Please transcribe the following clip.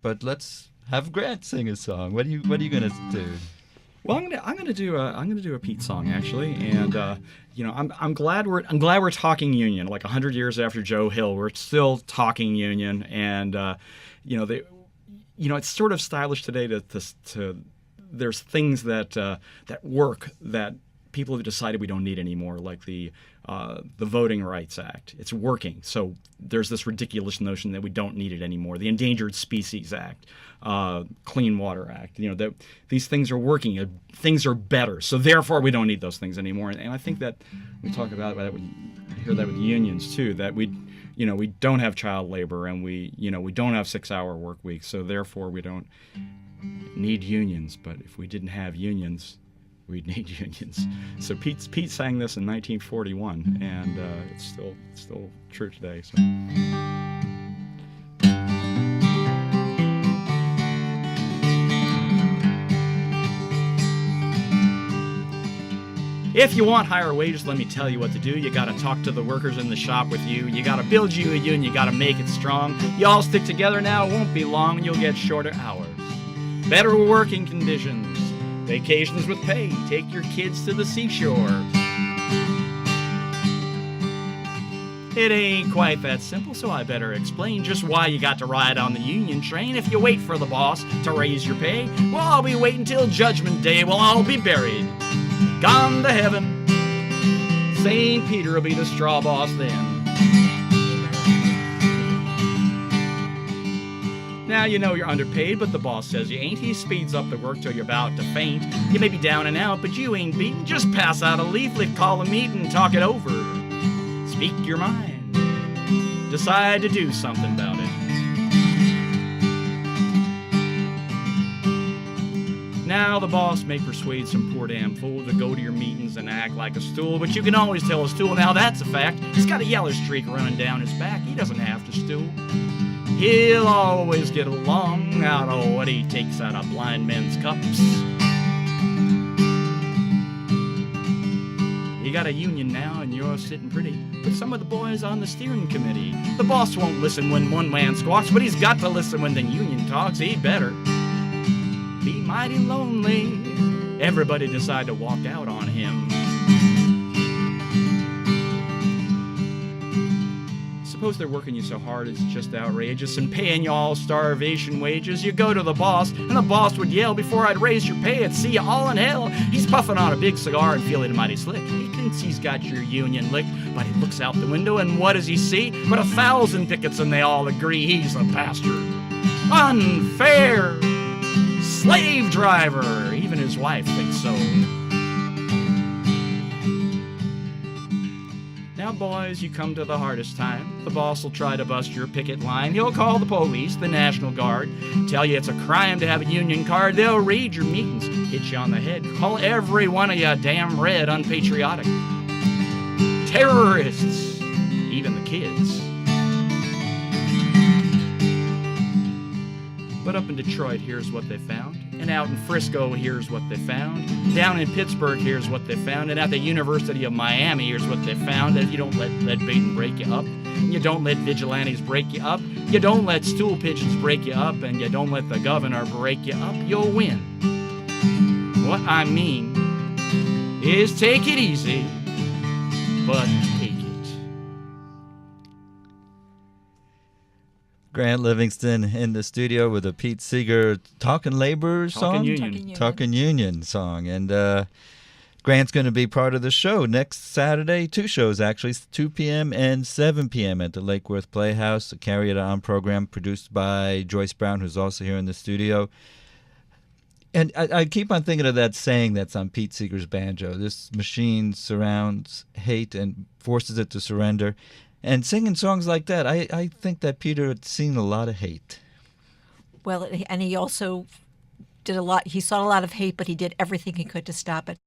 but let's have Grant sing a song. What are you gonna do? Well, I'm gonna do a Pete song actually, and I'm glad we're talking union. Like 100 years after Joe Hill, we're still talking union, and it's sort of stylish today to there's things that work that people have decided we don't need anymore, like the Voting Rights Act. It's working, so there's this ridiculous notion that we don't need it anymore. The Endangered Species Act, Clean Water Act. That these things are working. Things are better, so therefore we don't need those things anymore. And I think that we talk about that. We hear that with unions too. That we don't have child labor, and we don't have 6-hour work weeks, so therefore we don't need unions. But if we didn't have unions, we'd need unions. So Pete sang this in 1941, and it's still true today. So. If you want higher wages, let me tell you what to do. You gotta talk to the workers in the shop with you. You gotta build you a union, you gotta make it strong. You all stick together now, it won't be long, and you'll get shorter hours. Better working conditions. Vacations with pay. Take your kids to the seashore. It ain't quite that simple, so I better explain just why you got to ride on the union train. If you wait for the boss to raise your pay, we'll all be waiting till Judgment Day. We'll all be buried, gone to heaven. St. Peter will be the straw boss then. Now you know you're underpaid, but the boss says you ain't. He speeds up the work till you're about to faint. You may be down and out, but you ain't beaten. Just pass out a leaflet, call a meeting, talk it over. Speak your mind. Decide to do something about it. Now the boss may persuade some poor damn fool to go to your meetings and act like a stool, but you can always tell a stool, now that's a fact. He's got a yellow streak running down his back. He doesn't have to stool. He'll always get along out of what he takes out of blind men's cups. You got a union now and you're sitting pretty with some of the boys on the steering committee. The boss won't listen when one man squawks, but he's got to listen when the union talks. He better be mighty lonely. Everybody decide to walk out on him. Suppose they're working you so hard it's just outrageous and paying you all starvation wages. You go to the boss and the boss would yell, before I'd raise your pay, I'd see you all in hell. He's puffing on a big cigar and feeling mighty slick. He thinks he's got your union licked, but he looks out the window and what does he see? But 1,000 pickets, and they all agree he's a bastard. Unfair! Slave driver! Even his wife thinks so. Now, boys, you come to the hardest time. The boss will try to bust your picket line. He'll call the police, the National Guard, tell you it's a crime to have a union card. They'll raid your meetings, hit you on the head, call every one of you damn red, unpatriotic. Terrorists, even the kids. But up in Detroit, here's what they found. And out in Frisco, here's what they found. Down in Pittsburgh, here's what they found. And at the University of Miami, here's what they found. That if you don't let lead-baiting break you up, you don't let vigilantes break you up, you don't let stool pigeons break you up, and you don't let the governor break you up, you'll win. What I mean is take it easy, but take it. Grant Livingston in the studio with a Pete Seeger Talking Labor song? Talking Union song. And Grant's going to be part of the show next Saturday. 2 shows, actually, 2 p.m. and 7 p.m. at the Lake Worth Playhouse, a Carry It On program produced by Joyce Brown, who's also here in the studio. And I keep on thinking of that saying that's on Pete Seeger's banjo. This machine surrounds hate and forces it to surrender. And singing songs like that, I think that Peter had seen a lot of hate. Well, and he also did a lot. He saw a lot of hate, but he did everything he could to stop it.